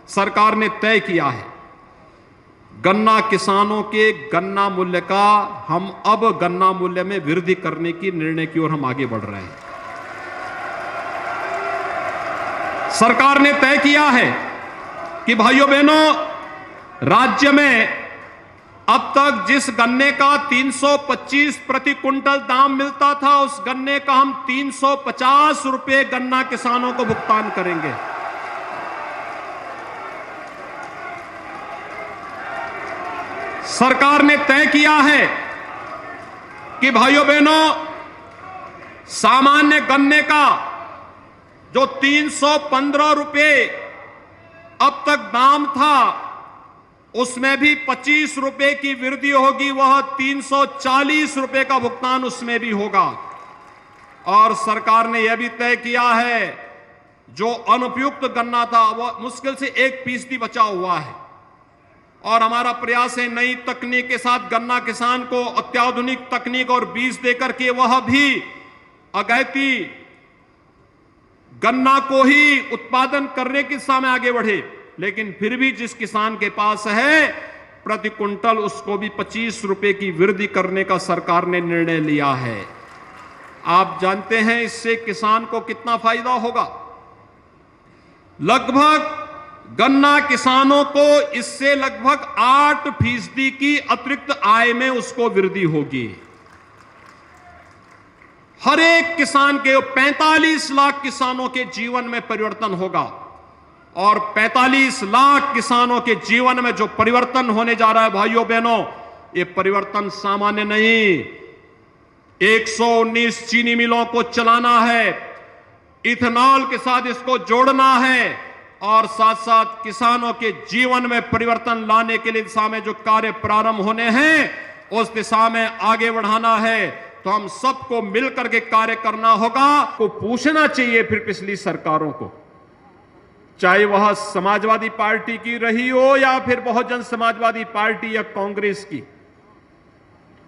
सरकार ने तय किया है गन्ना किसानों के गन्ना मूल्य का हम अब गन्ना मूल्य में वृद्धि करने की निर्णय की ओर हम आगे बढ़ रहे हैं। सरकार ने तय किया है कि भाइयों बहनों, राज्य में अब तक जिस गन्ने का 325 प्रति कुंटल दाम मिलता था, उस गन्ने का हम 350 रुपए गन्ना किसानों को भुगतान करेंगे। सरकार ने तय किया है कि भाइयों बहनों, सामान्य गन्ने का जो 315 रुपए अब तक दाम था, उसमें भी 25 रुपए की वृद्धि होगी, वह 340 रुपए का भुगतान उसमें भी होगा। और सरकार ने यह भी तय किया है जो अनुपयुक्त गन्ना था वह मुश्किल से 1% बचा हुआ है। और हमारा प्रयास है नई तकनीक के साथ गन्ना किसान को अत्याधुनिक तकनीक और बीज देकर के वह भी अगैती गन्ना को ही उत्पादन करने की दिशा में आगे बढ़े। लेकिन फिर भी जिस किसान के पास है प्रति कुंटल उसको भी 25 रुपए की वृद्धि करने का सरकार ने निर्णय लिया है। आप जानते हैं इससे किसान को कितना फायदा होगा। लगभग गन्ना किसानों को इससे लगभग 8% की अतिरिक्त आय में उसको वृद्धि होगी। हर एक किसान के 45 लाख किसानों के जीवन में परिवर्तन होगा। और 45 लाख किसानों के जीवन में जो परिवर्तन होने जा रहा है भाइयों बहनों, ये परिवर्तन सामान्य नहीं। 119 चीनी मिलों को चलाना है, इथेनॉल के साथ इसको जोड़ना है और साथ साथ किसानों के जीवन में परिवर्तन लाने के लिए दिशा में जो कार्य प्रारंभ होने हैं उस दिशा में आगे बढ़ाना है। तो हम सबको मिलकर के कार्य करना होगा। को पूछना चाहिए फिर पिछली सरकारों को, चाहे वह समाजवादी पार्टी की रही हो या फिर बहुजन समाजवादी पार्टी या कांग्रेस की,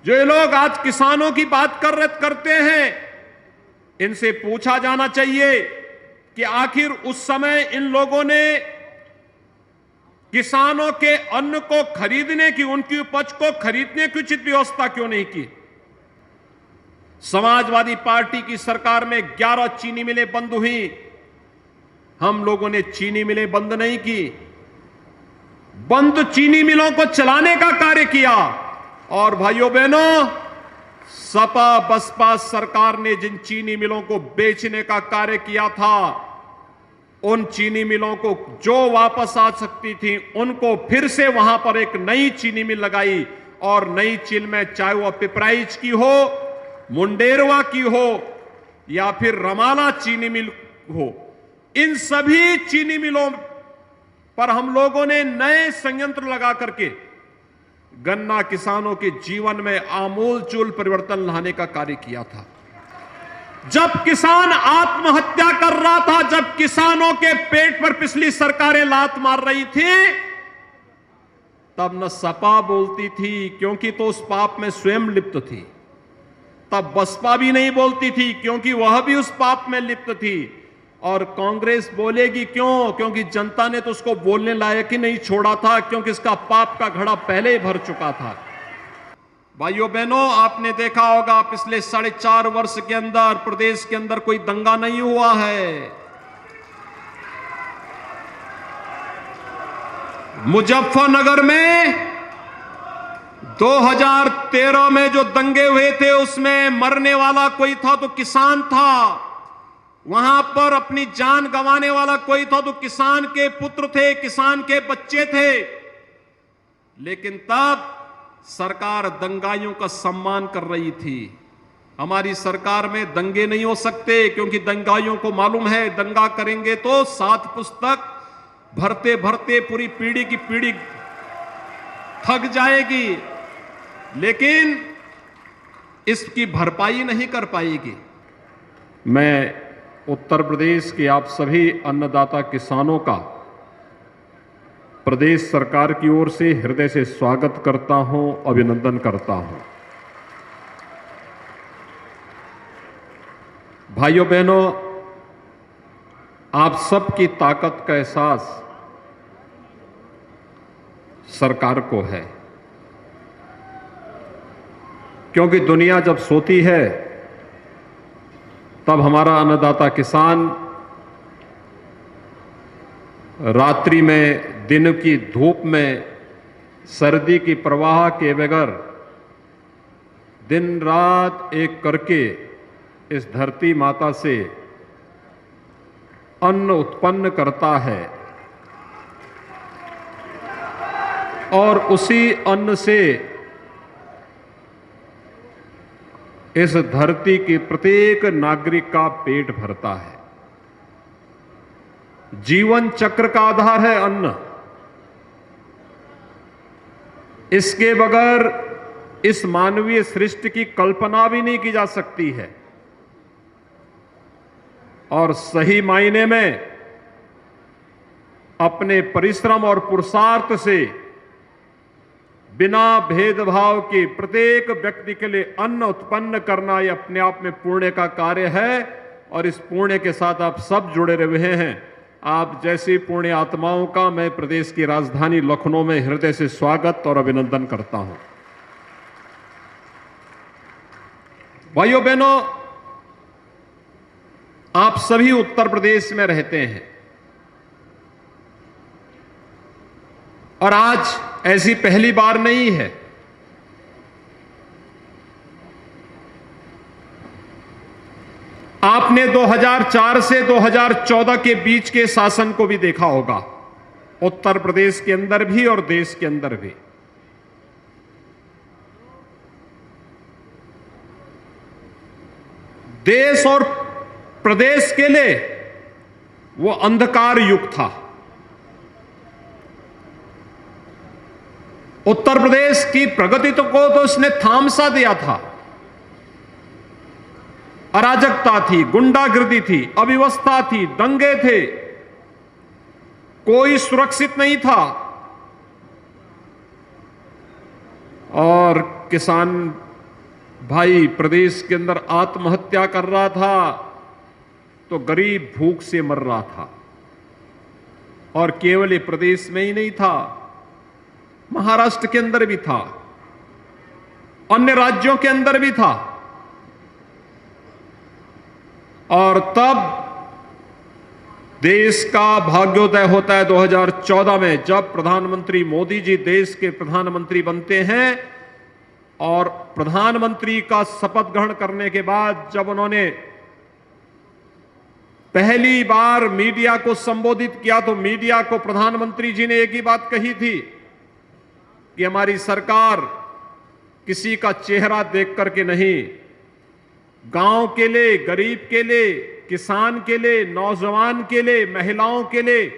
जो ये लोग आज किसानों की बात करते हैं, इनसे पूछा जाना चाहिए कि आखिर उस समय इन लोगों ने किसानों के अन्न को खरीदने की, उनकी उपज को खरीदने की उचित व्यवस्था क्यों नहीं की। समाजवादी पार्टी की सरकार में 11 चीनी मिलें बंद हुई, हम लोगों ने चीनी मिलें बंद नहीं की, बंद चीनी मिलों को चलाने का कार्य किया। और भाइयों बहनों, सपा बसपा सरकार ने जिन चीनी मिलों को बेचने का कार्य किया था, उन चीनी मिलों को जो वापस आ सकती थी उनको फिर से वहां पर एक नई चीनी मिल लगाई। और नई चीनी में चाहे वह पिपराइच की हो, मुंडेरवा की हो या फिर रमाला चीनी मिल हो, इन सभी चीनी मिलों पर हम लोगों ने नए संयंत्र लगा करके गन्ना किसानों के जीवन में आमूलचूल परिवर्तन लाने का कार्य किया था। जब किसान आत्महत्या कर रहा था, जब किसानों के पेट पर पिछली सरकारें लात मार रही थी, तब न सपा बोलती थी क्योंकि तो उस पाप में स्वयं लिप्त थी, तब बसपा भी नहीं बोलती थी क्योंकि वह भी उस पाप में लिप्त थी, और कांग्रेस बोलेगी क्यों? क्योंकि जनता ने तो उसको बोलने लायक ही नहीं छोड़ा था, क्योंकि इसका पाप का घड़ा पहले ही भर चुका था। भाइयों बहनों, आपने देखा होगा पिछले 4.5 वर्ष के अंदर प्रदेश के अंदर कोई दंगा नहीं हुआ है। मुजफ्फरनगर में 2013 में जो दंगे हुए थे उसमें मरने वाला कोई था तो किसान था, वहां पर अपनी जान गंवाने वाला कोई था तो किसान के पुत्र थे, किसान के बच्चे थे। लेकिन तब सरकार दंगाइयों का सम्मान कर रही थी। हमारी सरकार में दंगे नहीं हो सकते, क्योंकि दंगाइयों को मालूम है दंगा करेंगे तो 7 पुस्तक भरते भरते पूरी पीढ़ी की पीढ़ी थक जाएगी, लेकिन इसकी भरपाई नहीं कर पाएगी। मैं उत्तर प्रदेश के आप सभी अन्नदाता किसानों का प्रदेश सरकार की ओर से हृदय से स्वागत करता हूं, अभिनंदन करता हूं। भाइयों बहनों, आप सबकी ताकत का एहसास सरकार को है, क्योंकि दुनिया जब सोती है तब हमारा अन्नदाता किसान रात्रि में, दिन की धूप में, सर्दी की परवाह के बगैर दिन रात एक करके इस धरती माता से अन्न उत्पन्न करता है और उसी अन्न से इस धरती के प्रत्येक नागरिक का पेट भरता है। जीवन चक्र का आधार है अन्न। इसके बगैर इस मानवीय सृष्टि की कल्पना भी नहीं की जा सकती है। और सही मायने में अपने परिश्रम और पुरुषार्थ से बिना भेदभाव के प्रत्येक व्यक्ति के लिए अन्न उत्पन्न करना यह अपने आप में पुण्य का कार्य है। और इस पुण्य के साथ आप सब जुड़े रहे हैं। आप जैसी पुण्य आत्माओं का मैं प्रदेश की राजधानी लखनऊ में हृदय से स्वागत और अभिनंदन करता हूं। भाइयों बहनों, आप सभी उत्तर प्रदेश में रहते हैं और आज ऐसी पहली बार नहीं है। आपने 2004 से 2014 के बीच के शासन को भी देखा होगा, उत्तर प्रदेश के अंदर भी और देश के अंदर भी। देश और प्रदेश के लिए वो अंधकार युग था। उत्तर प्रदेश की प्रगति को तो उसने थाम सा दिया था। अराजकता थी, गुंडागर्दी थी, अव्यवस्था थी, दंगे थे, कोई सुरक्षित नहीं था। और किसान भाई प्रदेश के अंदर आत्महत्या कर रहा था तो गरीब भूख से मर रहा था। और केवल ये प्रदेश में ही नहीं था, महाराष्ट्र के अंदर भी था, अन्य राज्यों के अंदर भी था। और तब देश का भाग्योदय होता है 2014 में, जब प्रधानमंत्री मोदी जी देश के प्रधानमंत्री बनते हैं। और प्रधानमंत्री का शपथ ग्रहण करने के बाद जब उन्होंने पहली बार मीडिया को संबोधित किया तो मीडिया को प्रधानमंत्री जी ने एक ही बात कही थी कि हमारी सरकार किसी का चेहरा देख करके नहीं, गांव के लिए, गरीब के लिए, किसान के लिए, नौजवान के लिए, महिलाओं के लिए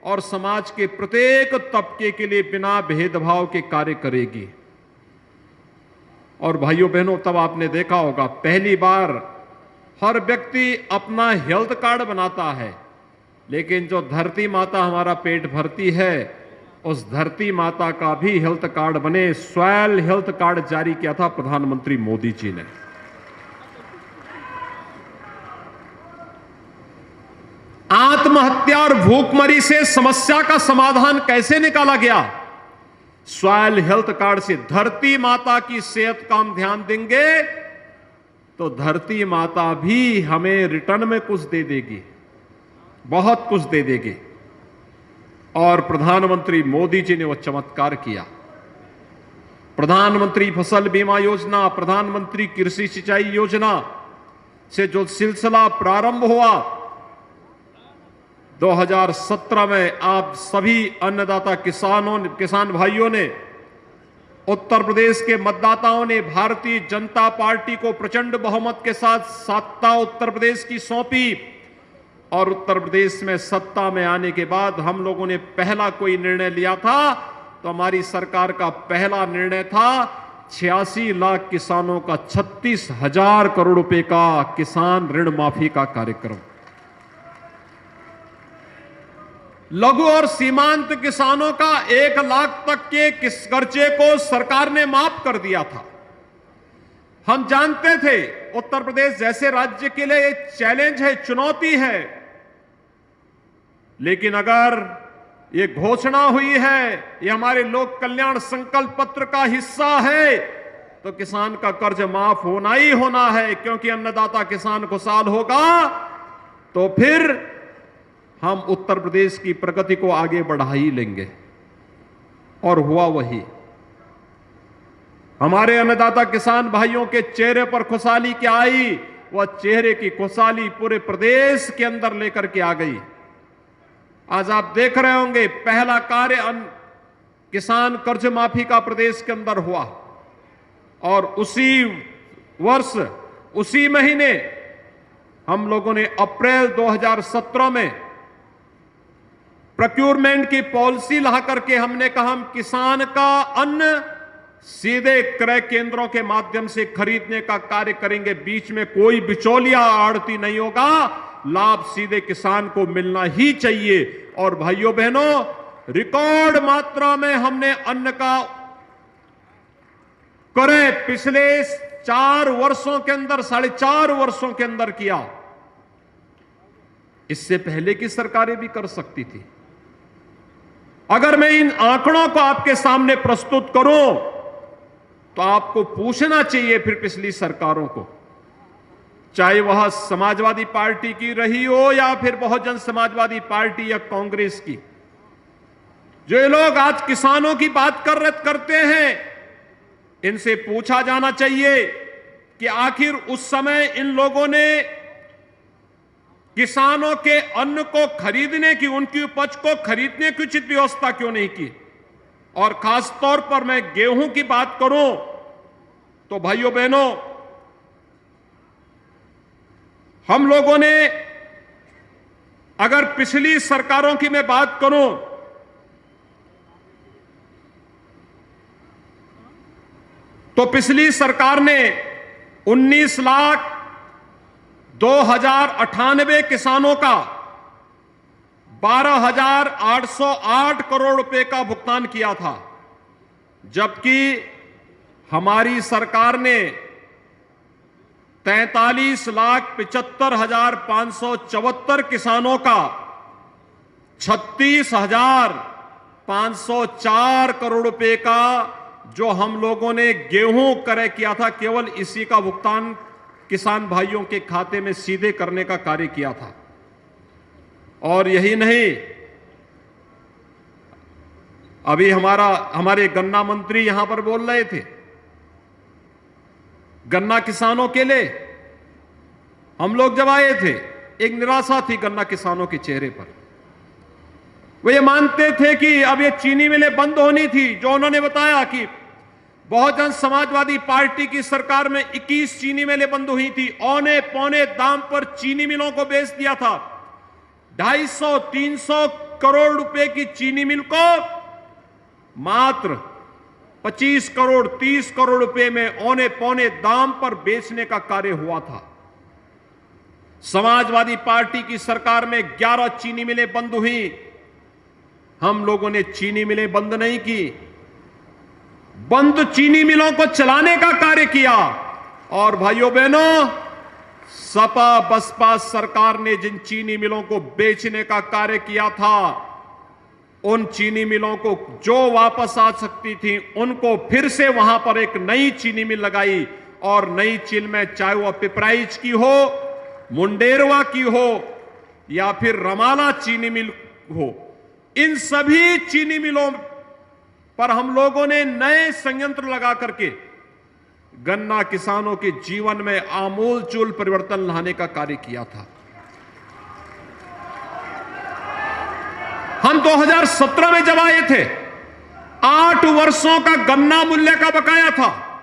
और समाज के प्रत्येक तबके के लिए बिना भेदभाव के कार्य करेगी। और भाइयों बहनों, तब आपने देखा होगा पहली बार हर व्यक्ति अपना हेल्थ कार्ड बनाता है, लेकिन जो धरती माता हमारा पेट भरती है उस धरती माता का भी हेल्थ कार्ड बने, स्वैल हेल्थ कार्ड जारी किया था प्रधानमंत्री मोदी जी ने। आत्महत्या और भूखमरी से समस्या का समाधान कैसे निकाला गया? स्वैल हेल्थ कार्ड से। धरती माता की सेहत का हम ध्यान देंगे तो धरती माता भी हमें रिटर्न में कुछ दे देगी, बहुत कुछ दे देगी। और प्रधानमंत्री मोदी जी ने वो चमत्कार किया। प्रधानमंत्री फसल बीमा योजना, प्रधानमंत्री कृषि सिंचाई योजना से जो सिलसिला प्रारंभ हुआ 2017 में, आप सभी अन्नदाता किसान भाइयों ने, उत्तर प्रदेश के मतदाताओं ने भारतीय जनता पार्टी को प्रचंड बहुमत के साथ सत्ता उत्तर प्रदेश की सौंपी। और उत्तर प्रदेश में सत्ता में आने के बाद हम लोगों ने पहला कोई निर्णय लिया था तो हमारी सरकार का पहला निर्णय था 86 लाख किसानों का 36,000 करोड़ रुपए का किसान ऋण माफी का कार्यक्रम। लघु और सीमांत किसानों का 1 लाख तक के कर्जे को सरकार ने माफ कर दिया था। हम जानते थे उत्तर प्रदेश जैसे राज्य के लिए चैलेंज है, चुनौती है, लेकिन अगर ये घोषणा हुई है, ये हमारे लोक कल्याण संकल्प पत्र का हिस्सा है, तो किसान का कर्ज माफ होना ही होना है, क्योंकि अन्नदाता किसान खुशहाल होगा तो फिर हम उत्तर प्रदेश की प्रगति को आगे बढ़ा ही लेंगे। और हुआ वही। हमारे अन्नदाता किसान भाइयों के चेहरे पर खुशहाली क्या आई, वह चेहरे की खुशहाली पूरे प्रदेश के अंदर लेकर के आ गई। आज आप देख रहे होंगे, पहला कार्य किसान कर्ज माफी का प्रदेश के अंदर हुआ, और उसी वर्ष उसी महीने हम लोगों ने अप्रैल 2017 में प्रोक्योरमेंट की पॉलिसी ला करके हमने कहा हम किसान का अन्न सीधे क्रय केंद्रों के माध्यम से खरीदने का कार्य करेंगे। बीच में कोई बिचौलिया आड़ती नहीं होगा, लाभ सीधे किसान को मिलना ही चाहिए। और भाइयों बहनों, रिकॉर्ड मात्रा में हमने अन्न का क्रय पिछले 4 वर्षों के अंदर, 4.5 वर्षों के अंदर किया। इससे पहले की सरकारें भी कर सकती थी। अगर मैं इन आंकड़ों को आपके सामने प्रस्तुत करूं तो आपको पूछना चाहिए फिर पिछली सरकारों को, चाहे वह समाजवादी पार्टी की रही हो या फिर बहुजन समाजवादी पार्टी या कांग्रेस की, जो ये लोग आज किसानों की बात करते हैं, इनसे पूछा जाना चाहिए कि आखिर उस समय इन लोगों ने किसानों के अन्न को खरीदने की, उनकी उपज को खरीदने की उचित व्यवस्था क्यों नहीं की। और खास तौर पर मैं गेहूं की बात करूं तो भाइयों बहनों, हम लोगों ने, अगर पिछली सरकारों की मैं बात करूं तो पिछली सरकार ने 19,02,098 किसानों का 12,808 करोड़ रुपए का भुगतान किया था, जबकि हमारी सरकार ने 43,75,574 किसानों का 36,504 करोड़ रुपए का, जो हम लोगों ने गेहूं क्रय किया था, केवल इसी का भुगतान किसान भाइयों के खाते में सीधे करने का कार्य किया था। और यही नहीं, अभी हमारे गन्ना मंत्री यहां पर बोल रहे थे, गन्ना किसानों के लिए हम लोग जब आए थे, एक निराशा थी गन्ना किसानों के चेहरे पर। वे ये मानते थे कि अब ये चीनी मिलें बंद होनी थी, जो उन्होंने बताया कि बहुजन समाजवादी पार्टी की सरकार में 21 चीनी मिलें बंद हुई थी, औने पौने दाम पर चीनी मिलों को बेच दिया था। 250-300 करोड़ रुपए की चीनी मिल को मात्र 25 करोड़ 30 करोड़ रुपए में औने पौने दाम पर बेचने का कार्य हुआ था। समाजवादी पार्टी की सरकार में 11 चीनी मिलें बंद हुई। हम लोगों ने चीनी मिलें बंद नहीं की, बंद चीनी मिलों को चलाने का कार्य किया। और भाइयों बहनों, सपा बसपा सरकार ने जिन चीनी मिलों को बेचने का कार्य किया था, उन चीनी मिलों को जो वापस आ सकती थी, उनको फिर से वहां पर एक नई चीनी मिल लगाई। और नई चीनी में चाहे वह पिपराइच की हो, मुंडेरवा की हो या फिर रमाला चीनी मिल हो, इन सभी चीनी मिलों पर हम लोगों ने नए संयंत्र लगा करके गन्ना किसानों के जीवन में आमूलचूल परिवर्तन लाने का कार्य किया था। हम 2017 में जब आए थे, 8 वर्षों का गन्ना मूल्य का बकाया था,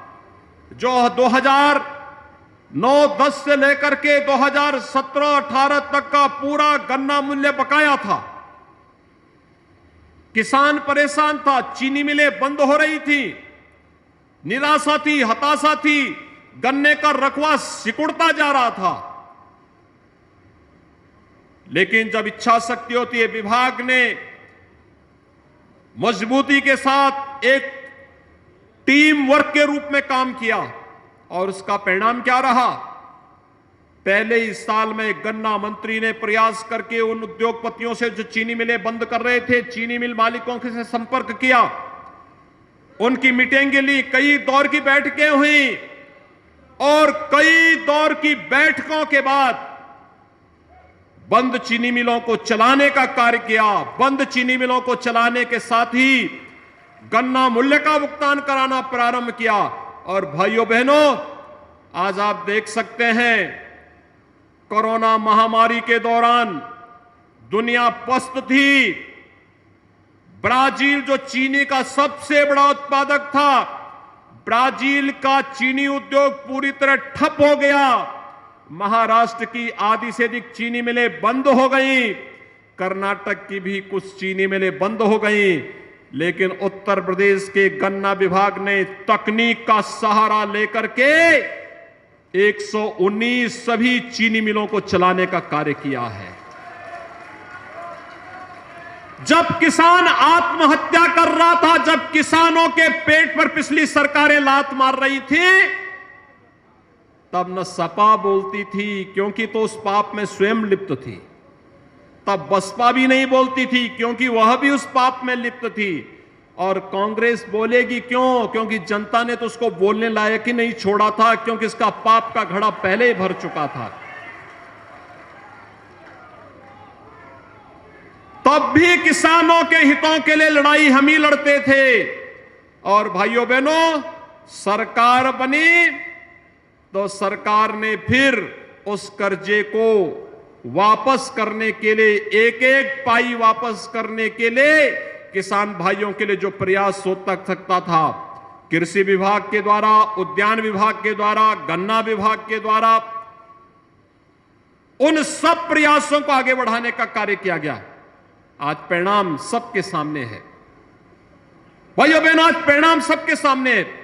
जो 2009-10 से लेकर के 2017-18 तक का पूरा गन्ना मूल्य बकाया था। किसान परेशान था, चीनी मिलें बंद हो रही थी, निराशा थी, हताशा थी, गन्ने का रकबा सिकुड़ता जा रहा था। लेकिन जब इच्छा शक्ति होती है, विभाग ने मजबूती के साथ एक टीम वर्क के रूप में काम किया, और उसका परिणाम क्या रहा? पहले ही साल में गन्ना मंत्री ने प्रयास करके उन उद्योगपतियों से जो चीनी मिलें बंद कर रहे थे, चीनी मिल मालिकों से संपर्क किया, उनकी मीटिंग ली, कई दौर की बैठकें हुई और कई दौर की बैठकों के बाद बंद चीनी मिलों को चलाने का कार्य किया। बंद चीनी मिलों को चलाने के साथ ही गन्ना मूल्य का भुगतान कराना प्रारंभ किया। और भाइयों बहनों, आज आप देख सकते हैं कोरोना महामारी के दौरान दुनिया पस्त थी। ब्राजील जो चीनी का सबसे बड़ा उत्पादक था, ब्राजील का चीनी उद्योग पूरी तरह ठप हो गया। महाराष्ट्र की आधी से अधिक चीनी मिलें बंद हो गई, कर्नाटक की भी कुछ चीनी मिलें बंद हो गई, लेकिन उत्तर प्रदेश के गन्ना विभाग ने तकनीक का सहारा लेकर के 119 सभी चीनी मिलों को चलाने का कार्य किया है। जब किसान आत्महत्या कर रहा था, जब किसानों के पेट पर पिछली सरकारें लात मार रही थी, तब न सपा बोलती थी क्योंकि तो उस पाप में स्वयं लिप्त थी, तब बसपा भी नहीं बोलती थी क्योंकि वह भी उस पाप में लिप्त थी, और कांग्रेस बोलेगी क्यों? क्योंकि जनता ने तो उसको बोलने लायक ही नहीं छोड़ा था, क्योंकि इसका पाप का घड़ा पहले ही भर चुका था। तब भी किसानों के हितों के लिए लड़ाई हम ही लड़ते थे। और भाइयों बहनों, सरकार बनी तो सरकार ने फिर उस कर्जे को वापस करने के लिए, एक एक पाई वापस करने के लिए किसान भाइयों के लिए जो प्रयास हो सकता था, कृषि विभाग के द्वारा, उद्यान विभाग के द्वारा, गन्ना विभाग के द्वारा, उन सब प्रयासों को आगे बढ़ाने का कार्य किया गया। आज परिणाम सबके सामने है। भाइयों बहनों, आज परिणाम सबके सामने है।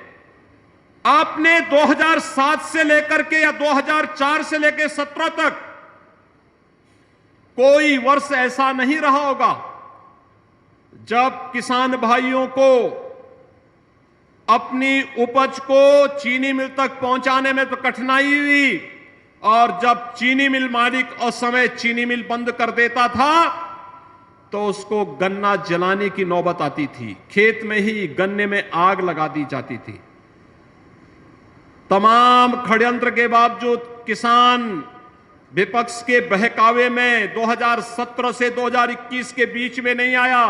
आपने 2007 से लेकर के या 2004 से लेकर 17 तक कोई वर्ष ऐसा नहीं रहा होगा जब किसान भाइयों को अपनी उपज को चीनी मिल तक पहुंचाने में तो कठिनाई हुई, और जब चीनी मिल मालिक असमय चीनी मिल बंद कर देता था तो उसको गन्ना जलाने की नौबत आती थी, खेत में ही गन्ने में आग लगा दी जाती थी। तमाम षड्यंत्र के बावजूद किसान विपक्ष के बहकावे में 2017 से 2021 के बीच में नहीं आया,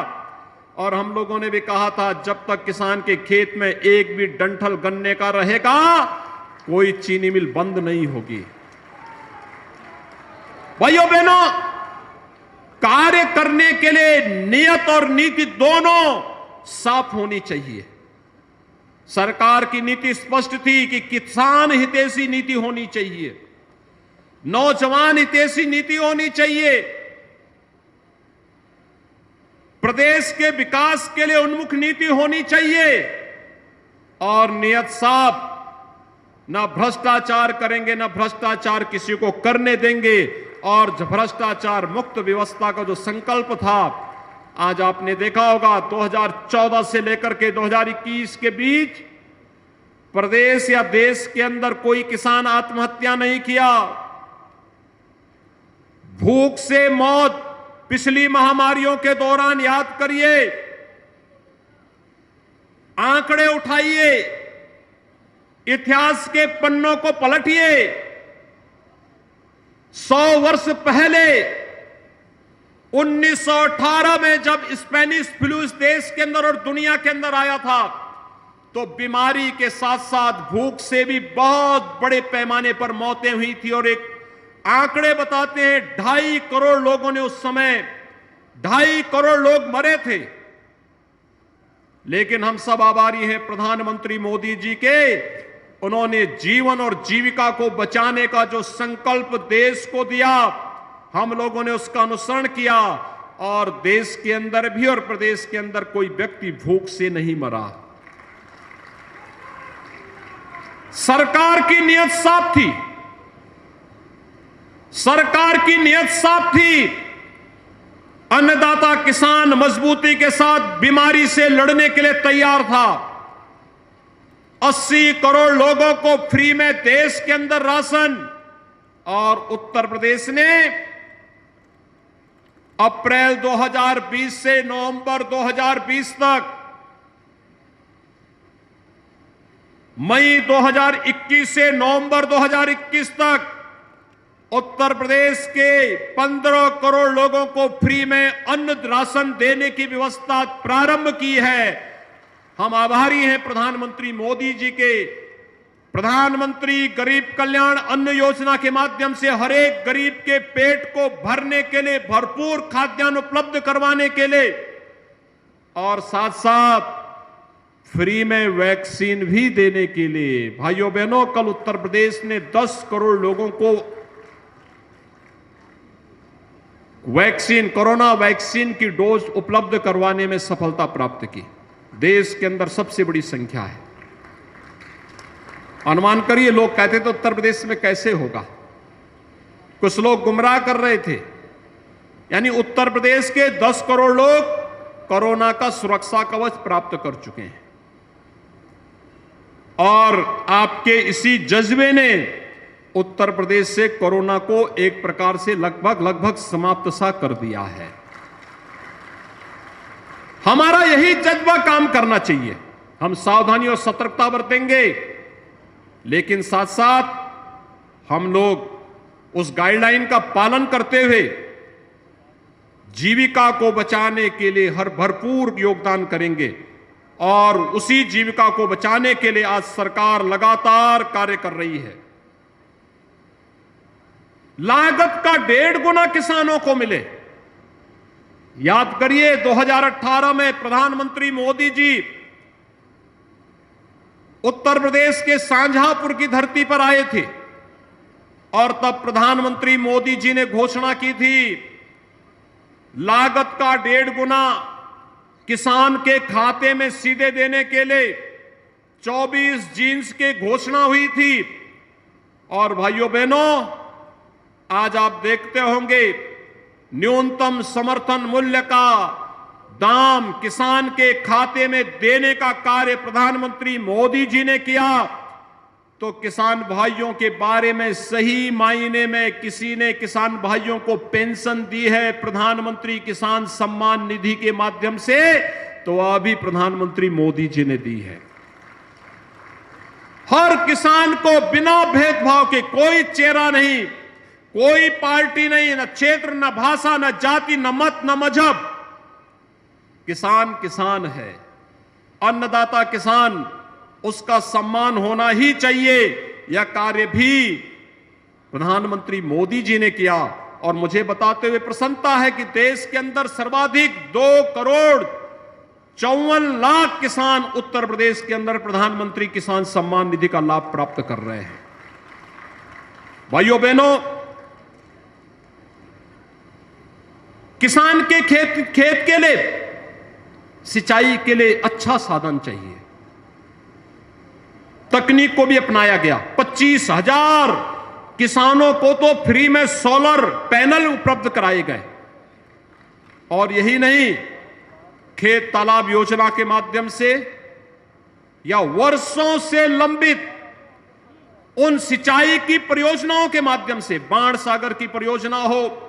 और हम लोगों ने भी कहा था जब तक किसान के खेत में एक भी डंठल गन्ने का रहेगा कोई चीनी मिल बंद नहीं होगी। भाइयों बहनों, कार्य करने के लिए नियत और नीति दोनों साफ होनी चाहिए। सरकार की नीति स्पष्ट थी कि किसान हितैषी नीति होनी चाहिए, नौजवान हितैषी नीति होनी चाहिए, प्रदेश के विकास के लिए उन्मुख नीति होनी चाहिए, और नियत साफ, न भ्रष्टाचार करेंगे, न भ्रष्टाचार किसी को करने देंगे, और भ्रष्टाचार मुक्त व्यवस्था का जो संकल्प था, आज आपने देखा होगा 2014 से लेकर के 2021 के बीच प्रदेश या देश के अंदर कोई किसान आत्महत्या नहीं किया। भूख से मौत पिछली महामारियों के दौरान याद करिए, आंकड़े उठाइए, इतिहास के पन्नों को पलटिए। 100 वर्ष पहले 1918 में जब स्पेनिश फ्लू इस देश के अंदर और दुनिया के अंदर आया था, तो बीमारी के साथ साथ भूख से भी बहुत बड़े पैमाने पर मौतें हुई थी, और एक आंकड़े बताते हैं 2.5 करोड़ लोगों ने उस समय 2.5 करोड़ लोग मरे थे। लेकिन हम सब आभारी हैं प्रधानमंत्री मोदी जी के, उन्होंने जीवन और जीविका को बचाने का जो संकल्प देश को दिया, हम लोगों ने उसका अनुसरण किया, और देश के अंदर भी और प्रदेश के अंदर कोई व्यक्ति भूख से नहीं मरा। सरकार की नियत साफ थी, सरकार की नियत साफ थी। अन्नदाता किसान मजबूती के साथ बीमारी से लड़ने के लिए तैयार था। 80 करोड़ लोगों को फ्री में देश के अंदर राशन, और उत्तर प्रदेश ने अप्रैल 2020 से नवंबर 2020 तक, मई 2021 से नवंबर 2021 तक उत्तर प्रदेश के 15 करोड़ लोगों को फ्री में अन्न राशन देने की व्यवस्था प्रारंभ की है। हम आभारी हैं प्रधानमंत्री मोदी जी के। प्रधानमंत्री गरीब कल्याण अन्न योजना के माध्यम से हर एक गरीब के पेट को भरने के लिए, भरपूर खाद्यान्न उपलब्ध करवाने के लिए और साथ साथ फ्री में वैक्सीन भी देने के लिए। भाइयों बहनों, कल उत्तर प्रदेश ने 10 करोड़ लोगों को वैक्सीन, कोरोना वैक्सीन की डोज उपलब्ध करवाने में सफलता प्राप्त की। देश के अंदर सबसे बड़ी संख्या है। अनुमान करिए, लोग कहते थे उत्तर प्रदेश में कैसे होगा, कुछ लोग गुमराह कर रहे थे। यानी उत्तर प्रदेश के 10 करोड़ लोग कोरोना का सुरक्षा कवच प्राप्त कर चुके हैं और आपके इसी जज्बे ने उत्तर प्रदेश से कोरोना को एक प्रकार से लगभग समाप्त सा कर दिया है। हमारा यही जज्बा काम करना चाहिए। हम सावधानी और सतर्कता बरतेंगे, लेकिन साथ साथ हम लोग उस गाइडलाइन का पालन करते हुए जीविका को बचाने के लिए हर भरपूर योगदान करेंगे और उसी जीविका को बचाने के लिए आज सरकार लगातार कार्य कर रही है। लागत का 1.5 गुना किसानों को मिले। याद करिए 2018 में प्रधानमंत्री मोदी जी उत्तर प्रदेश के शाहजहांपुर की धरती पर आए थे और तब प्रधानमंत्री मोदी जी ने घोषणा की थी लागत का 1.5 गुना किसान के खाते में सीधे देने के लिए 24 जीन्स की घोषणा हुई थी। और भाइयों बहनों, आज आप देखते होंगे न्यूनतम समर्थन मूल्य का दाम किसान के खाते में देने का कार्य प्रधानमंत्री मोदी जी ने किया। तो किसान भाइयों के बारे में सही मायने में किसी ने किसान भाइयों को पेंशन दी है प्रधानमंत्री किसान सम्मान निधि के माध्यम से, तो अभी प्रधानमंत्री मोदी जी ने दी है। हर किसान को बिना भेदभाव के, कोई चेहरा नहीं, कोई पार्टी नहीं, न क्षेत्र, न भाषा, न जाति, न मत, न मजहब, किसान किसान है। अन्नदाता किसान, उसका सम्मान होना ही चाहिए। यह कार्य भी प्रधानमंत्री मोदी जी ने किया और मुझे बताते हुए प्रसन्नता है कि देश के अंदर सर्वाधिक 2,54,00,000 किसान उत्तर प्रदेश के अंदर प्रधानमंत्री किसान सम्मान निधि का लाभ प्राप्त कर रहे हैं। भाइयों बहनों, किसान के खेत के लिए, सिंचाई के लिए अच्छा साधन चाहिए। तकनीक को भी अपनाया गया। 25,000 किसानों को तो फ्री में सोलर पैनल उपलब्ध कराए गए। और यही नहीं, खेत तालाब योजना के माध्यम से या वर्षों से लंबित उन सिंचाई की परियोजनाओं के माध्यम से, बाण सागर की परियोजना हो,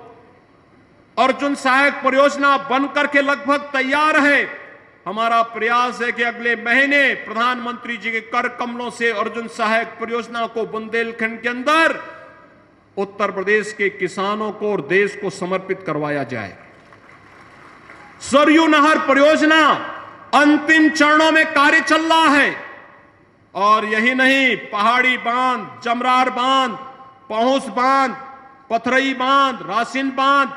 अर्जुन सहायक परियोजना बनकर के लगभग तैयार है। हमारा प्रयास है कि अगले महीने प्रधानमंत्री जी के कर कमलों से अर्जुन सहायक परियोजना को बुंदेलखंड के अंदर उत्तर प्रदेश के किसानों को और देश को समर्पित करवाया जाए। सरयू नहर परियोजना अंतिम चरणों में कार्य चल रहा है। और यही नहीं, पहाड़ी बांध, जमरार बांध, पहुंच बांध, पथरई बांध, रासिन बांध,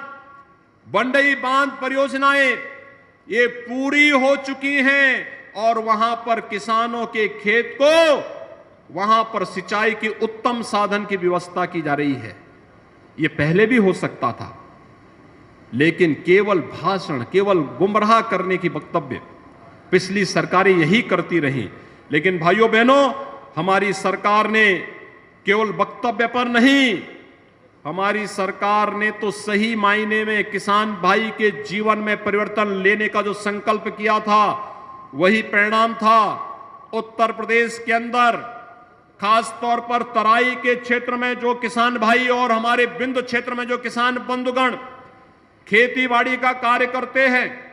बंडई बांध परियोजनाएं ये पूरी हो चुकी हैं और वहां पर किसानों के खेत को, वहां पर सिंचाई के उत्तम साधन की व्यवस्था की जा रही है। ये पहले भी हो सकता था, लेकिन केवल भाषण, केवल गुमराह करने की वक्तव्य पिछली सरकारें यही करती रही। लेकिन भाइयों बहनों, हमारी सरकार ने केवल वक्तव्य पर नहीं, हमारी सरकार ने तो सही मायने में किसान भाई के जीवन में परिवर्तन लेने का जो संकल्प किया था, वही परिणाम था। उत्तर प्रदेश के अंदर खास तौर पर तराई के क्षेत्र में जो किसान भाई और हमारे बिंद क्षेत्र में जो किसान बंधुगण खेती बाड़ी का कार्य करते हैं,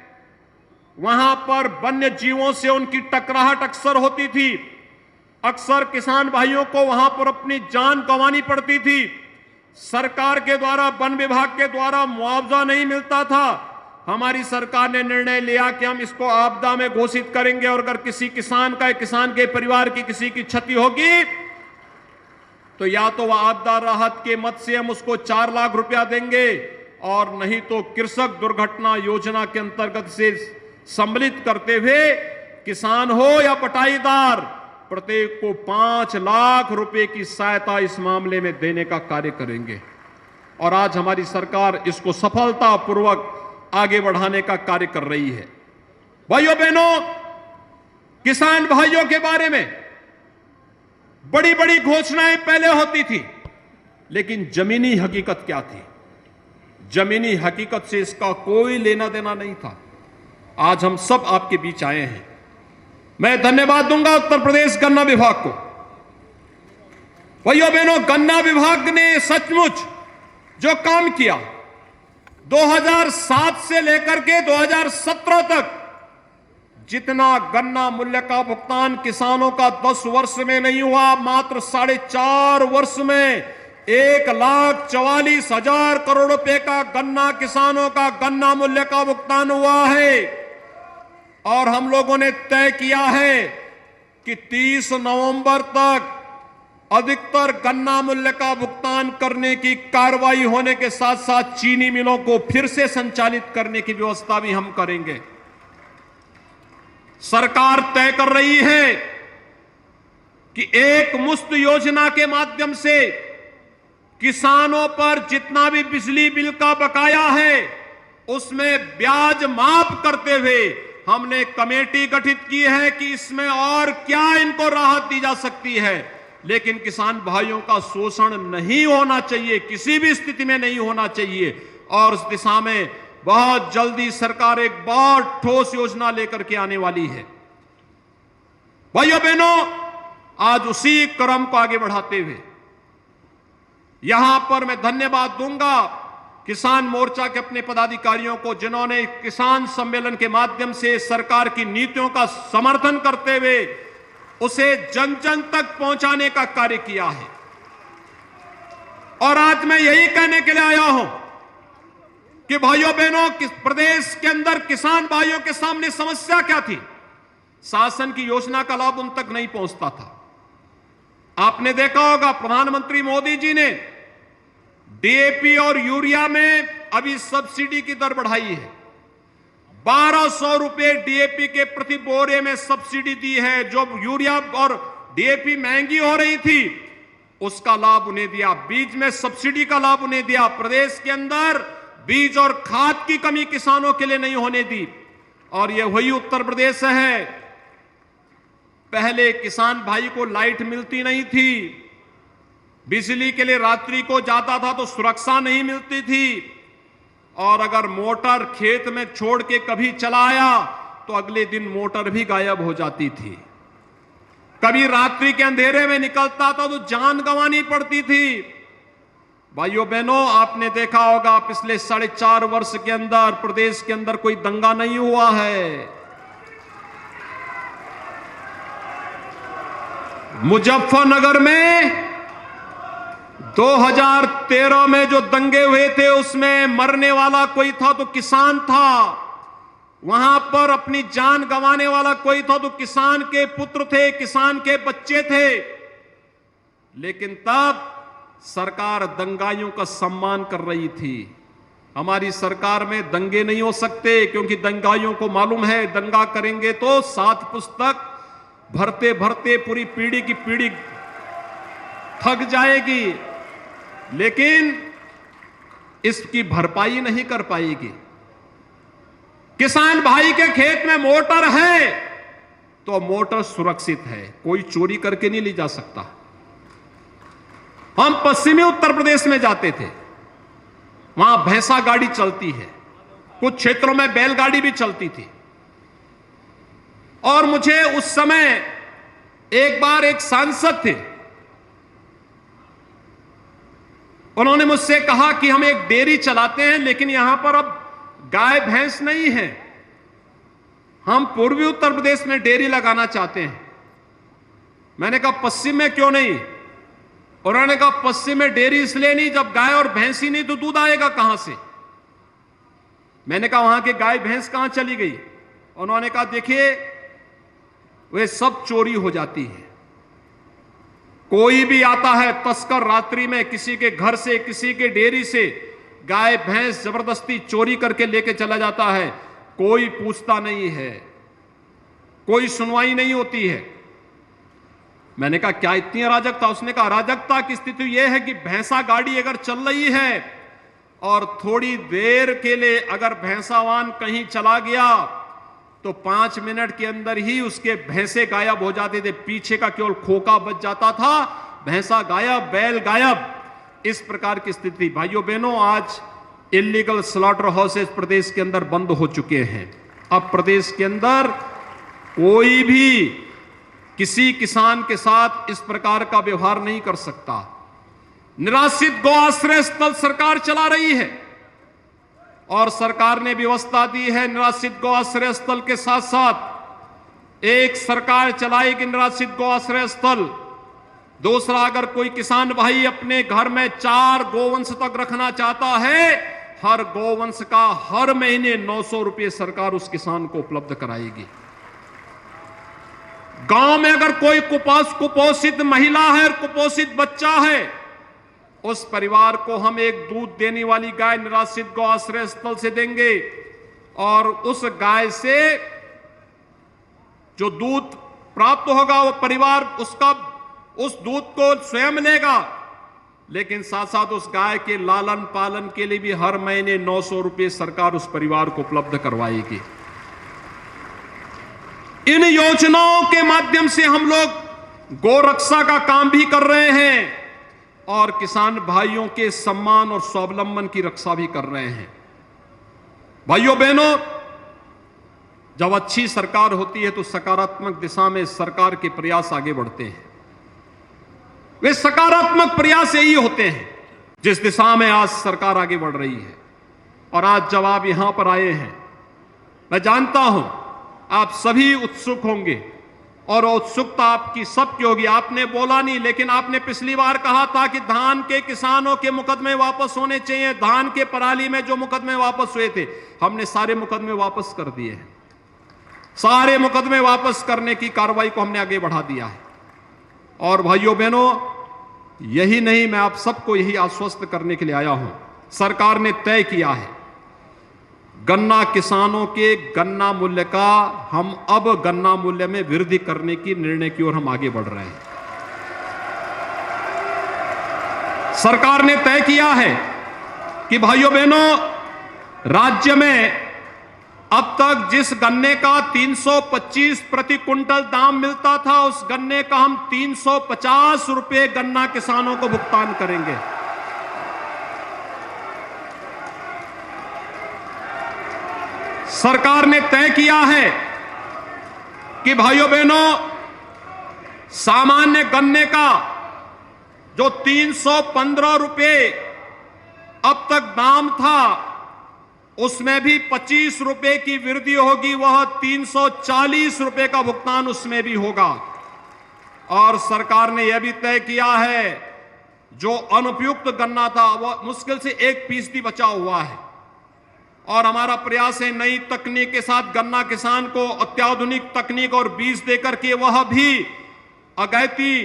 वहां पर वन्य जीवों से उनकी टकराहट अक्सर होती थी। अक्सर किसान भाइयों को वहां पर अपनी जान गंवानी पड़ती थी। सरकार के द्वारा, वन विभाग के द्वारा मुआवजा नहीं मिलता था। हमारी सरकार ने निर्णय लिया कि हम इसको आपदा में घोषित करेंगे और अगर किसी किसान के परिवार की किसी की क्षति होगी तो या तो वह आपदा राहत के मद से हम उसको 4 लाख रुपया देंगे और नहीं तो कृषक दुर्घटना योजना के अंतर्गत से सम्मिलित करते हुए किसान हो या पटाईदार, प्रत्येक को 5 लाख रुपए की सहायता इस मामले में देने का कार्य करेंगे। और आज हमारी सरकार इसको सफलतापूर्वक आगे बढ़ाने का कार्य कर रही है। भाइयों बहनों, किसान भाइयों के बारे में बड़ी बड़ी घोषणाएं पहले होती थी, लेकिन जमीनी हकीकत क्या थी? जमीनी हकीकत से इसका कोई लेना देना नहीं था। आज हम सब आपके बीच आए हैं। मैं धन्यवाद दूंगा उत्तर प्रदेश गन्ना विभाग को। भाइयों बहनों, गन्ना विभाग ने सचमुच जो काम किया 2007 से लेकर के 2017 तक, जितना गन्ना मूल्य का भुगतान किसानों का 10 वर्ष में नहीं हुआ, मात्र 4.5 वर्ष में 1,44,000 करोड़ रुपए का गन्ना किसानों का गन्ना मूल्य का भुगतान हुआ है। और हम लोगों ने तय किया है कि 30 नवंबर तक अधिकतर गन्ना मूल्य का भुगतान करने की कार्रवाई होने के साथ साथ चीनी मिलों को फिर से संचालित करने की व्यवस्था भी हम करेंगे। सरकार तय कर रही है कि एक मुश्त योजना के माध्यम से किसानों पर जितना भी बिजली बिल का बकाया है उसमें ब्याज माफ करते हुए हमने कमेटी गठित की है कि इसमें और क्या इनको राहत दी जा सकती है। लेकिन किसान भाइयों का शोषण नहीं होना चाहिए, किसी भी स्थिति में नहीं होना चाहिए। और इस दिशा में बहुत जल्दी सरकार एक बहुत ठोस योजना लेकर के आने वाली है। भाइयों बहनों, आज उसी क्रम को आगे बढ़ाते हुए यहां पर मैं धन्यवाद दूंगा किसान मोर्चा के अपने पदाधिकारियों को, जिन्होंने किसान सम्मेलन के माध्यम से सरकार की नीतियों का समर्थन करते हुए उसे जन जन तक पहुंचाने का कार्य किया है। और आज मैं यही कहने के लिए आया हूं कि भाइयों बहनों, किस प्रदेश के अंदर किसान भाइयों के सामने समस्या क्या थी? शासन की योजना का लाभ उन तक नहीं पहुंचता था। आपने देखा होगा प्रधानमंत्री मोदी जी ने डीएपी और यूरिया में अभी सब्सिडी की दर बढ़ाई है। 1200 रुपए डीएपी के प्रति बोरे में सब्सिडी दी है। जो यूरिया और डीएपी महंगी हो रही थी उसका लाभ उन्हें दिया, बीज में सब्सिडी का लाभ उन्हें दिया। प्रदेश के अंदर बीज और खाद की कमी किसानों के लिए नहीं होने दी। और यह वही उत्तर प्रदेश है, पहले किसान भाई को लाइट मिलती नहीं थी, बिजली के लिए रात्रि को जाता था तो सुरक्षा नहीं मिलती थी, और अगर मोटर खेत में छोड़ के कभी चलाया तो अगले दिन मोटर भी गायब हो जाती थी। कभी रात्रि के अंधेरे में निकलता था तो जान गंवानी पड़ती थी। भाइयों बहनों, आपने देखा होगा पिछले 4.5 वर्ष के अंदर प्रदेश के अंदर कोई दंगा नहीं हुआ है। मुजफ्फरनगर में 2013 में जो दंगे हुए थे उसमें मरने वाला कोई था तो किसान था। वहां पर अपनी जान गंवाने वाला कोई था तो किसान के पुत्र थे, किसान के बच्चे थे। लेकिन तब सरकार दंगाइयों का सम्मान कर रही थी। हमारी सरकार में दंगे नहीं हो सकते, क्योंकि दंगाइयों को मालूम है दंगा करेंगे तो 7 पुस्तक भरते भरते पूरी पीढ़ी की पीढ़ी थक जाएगी, लेकिन इसकी भरपाई नहीं कर पाएगी। किसान भाई के खेत में मोटर है तो मोटर सुरक्षित है, कोई चोरी करके नहीं ली जा सकता। हम पश्चिमी उत्तर प्रदेश में जाते थे, वहां भैंसा गाड़ी चलती है, कुछ क्षेत्रों में बैलगाड़ी भी चलती थी। और मुझे उस समय एक बार एक सांसद थे उन्होंने मुझसे कहा कि हम एक डेयरी चलाते हैं, लेकिन यहां पर अब गाय भैंस नहीं है, हम पूर्वी उत्तर प्रदेश में डेयरी लगाना चाहते हैं। मैंने कहा पश्चिम में क्यों नहीं? उन्होंने कहा पश्चिम में डेयरी इसलिए नहीं, जब गाय और भैंस ही नहीं तो दूध आएगा कहां से? मैंने कहा वहां के गाय भैंस कहां चली गई? उन्होंने कहा देखिए वे सब चोरी हो जाती है। कोई भी आता है तस्कर रात्रि में किसी के घर से, किसी के डेयरी से गाय भैंस जबरदस्ती चोरी करके लेके चला जाता है, कोई पूछता नहीं है, कोई सुनवाई नहीं होती है। मैंने कहा क्या इतनी अराजकता? उसने कहा अराजकता की स्थिति यह है कि भैंसा गाड़ी अगर चल रही है और थोड़ी देर के लिए अगर भैंसावान कहीं चला गया तो 5 मिनट के अंदर ही उसके भैंसे गायब हो जाते थे, पीछे का केवल खोका बच जाता था, भैंसा गायब, बैल गायब। इस प्रकार की स्थिति। भाइयों बहनों, आज इलीगल स्लॉटर हाउसेस प्रदेश के अंदर बंद हो चुके हैं। अब प्रदेश के अंदर कोई भी किसी किसान के साथ इस प्रकार का व्यवहार नहीं कर सकता। निराश्रित गौ आश्रय स्थल सरकार चला रही है और सरकार ने व्यवस्था दी है निराश्रित गौ आश्रय स्थल के साथ साथ एक सरकार चलाएगी निराश्रित गौ आश्रय स्थल। दूसरा, अगर कोई किसान भाई अपने घर में 4 गोवंश तक रखना चाहता है, हर गोवंश का हर महीने 900 रुपये सरकार उस किसान को उपलब्ध कराएगी। गांव में अगर कोई कुपोषित महिला है और कुपोषित बच्चा है, उस परिवार को हम एक दूध देने वाली गाय निराश्रित गौ आश्रय स्थल से देंगे और उस गाय से जो दूध प्राप्त होगा वो परिवार उस दूध को स्वयं लेगा, लेकिन साथ साथ उस गाय के लालन पालन के लिए भी हर महीने 900 रुपये सरकार उस परिवार को उपलब्ध करवाएगी। इन योजनाओं के माध्यम से हम लोग गौरक्षा का काम भी कर रहे हैं और किसान भाइयों के सम्मान और स्वावलंबन की रक्षा भी कर रहे हैं। भाइयों बहनों, जब अच्छी सरकार होती है तो सकारात्मक दिशा में सरकार के प्रयास आगे बढ़ते हैं। वे सकारात्मक प्रयास यही होते हैं जिस दिशा में आज सरकार आगे बढ़ रही है। और आज जब आप यहां पर आए हैं, मैं जानता हूं आप सभी उत्सुक होंगे और उत्सुकता आपकी सबकी होगी। आपने बोला नहीं, लेकिन आपने पिछली बार कहा था कि धान के किसानों के मुकदमे वापस होने चाहिए। धान के पराली में जो मुकदमे वापस हुए थे, हमने सारे मुकदमे वापस कर दिए हैं। सारे मुकदमे वापस करने की कार्रवाई को हमने आगे बढ़ा दिया है। और भाइयों बहनों, यही नहीं, मैं आप सबको यही आश्वस्त करने के लिए आया हूं। सरकार ने तय किया है गन्ना किसानों के गन्ना मूल्य का, हम अब गन्ना मूल्य में वृद्धि करने की निर्णय की ओर हम आगे बढ़ रहे हैं। सरकार ने तय किया है कि भाइयों बहनों, राज्य में अब तक जिस गन्ने का 325 प्रति कुंटल दाम मिलता था, उस गन्ने का हम 350 रुपये गन्ना किसानों को भुगतान करेंगे। सरकार ने तय किया है कि भाइयों बहनों, सामान्य गन्ने का जो 315 रुपये अब तक दाम था, उसमें भी 25 रुपये की वृद्धि होगी, वह 340 रुपये का भुगतान उसमें भी होगा। और सरकार ने यह भी तय किया है जो अनुपयुक्त गन्ना था वह मुश्किल से 1% बचा हुआ है। और हमारा प्रयास है नई तकनीक के साथ गन्ना किसान को अत्याधुनिक तकनीक और बीज देकर के वह भी अगैती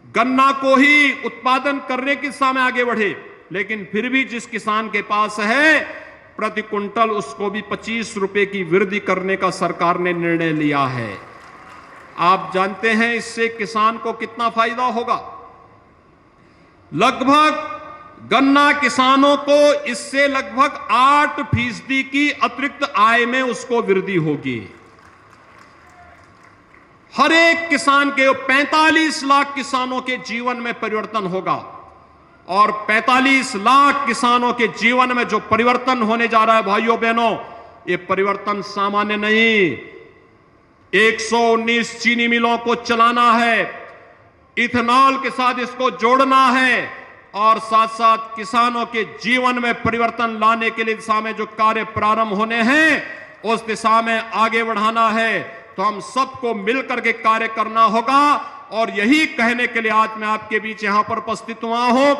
गन्ना को ही उत्पादन करने की दिशा में आगे बढ़े। लेकिन फिर भी जिस किसान के पास है, प्रति कुंटल उसको भी 25 रुपए की वृद्धि करने का सरकार ने निर्णय लिया है। आप जानते हैं इससे किसान को कितना फायदा होगा? लगभग गन्ना किसानों को इससे लगभग 8% की अतिरिक्त आय में उसको वृद्धि होगी। हर एक किसान के 45 लाख किसानों के जीवन में परिवर्तन होगा। और 45 लाख किसानों के जीवन में जो परिवर्तन होने जा रहा है भाइयों बहनों, ये परिवर्तन सामान्य नहीं। 119 चीनी मिलों को चलाना है, इथेनॉल के साथ इसको जोड़ना है और साथ साथ किसानों के जीवन में परिवर्तन लाने के लिए दिशा में जो कार्य प्रारंभ होने हैं, उस दिशा में आगे बढ़ाना है। तो हम सबको मिलकर के कार्य करना होगा। और यही कहने के लिए आज मैं आपके बीच यहां पर उपस्थित हुआ हूं।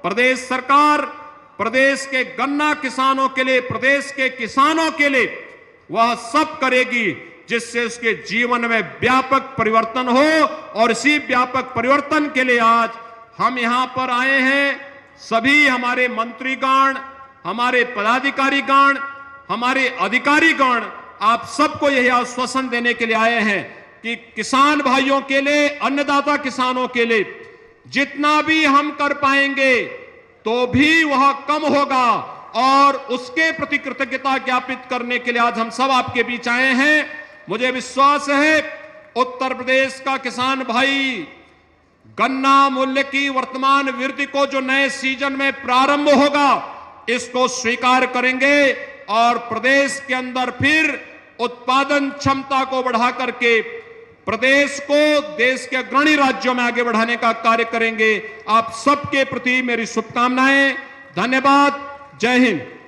प्रदेश सरकार प्रदेश के गन्ना किसानों के लिए, प्रदेश के किसानों के लिए वह सब करेगी जिससे उसके जीवन में व्यापक परिवर्तन हो। और इसी व्यापक परिवर्तन के लिए आज हम यहां पर आए हैं। सभी हमारे मंत्रीगण, हमारे पदाधिकारीगण, हमारे अधिकारीगण, आप सबको यही आश्वासन देने के लिए आए हैं कि किसान भाइयों के लिए, अन्नदाता किसानों के लिए जितना भी हम कर पाएंगे तो भी वह कम होगा। और उसके प्रति कृतज्ञता ज्ञापित करने के लिए आज हम सब आपके बीच आए हैं। मुझे विश्वास है उत्तर प्रदेश का किसान भाई गन्ना मूल्य की वर्तमान वृद्धि को जो नए सीजन में प्रारंभ होगा, इसको स्वीकार करेंगे और प्रदेश के अंदर फिर उत्पादन क्षमता को बढ़ा करके प्रदेश को देश के अग्रणी राज्यों में आगे बढ़ाने का कार्य करेंगे। आप सबके प्रति मेरी शुभकामनाएं। धन्यवाद। जय हिंद।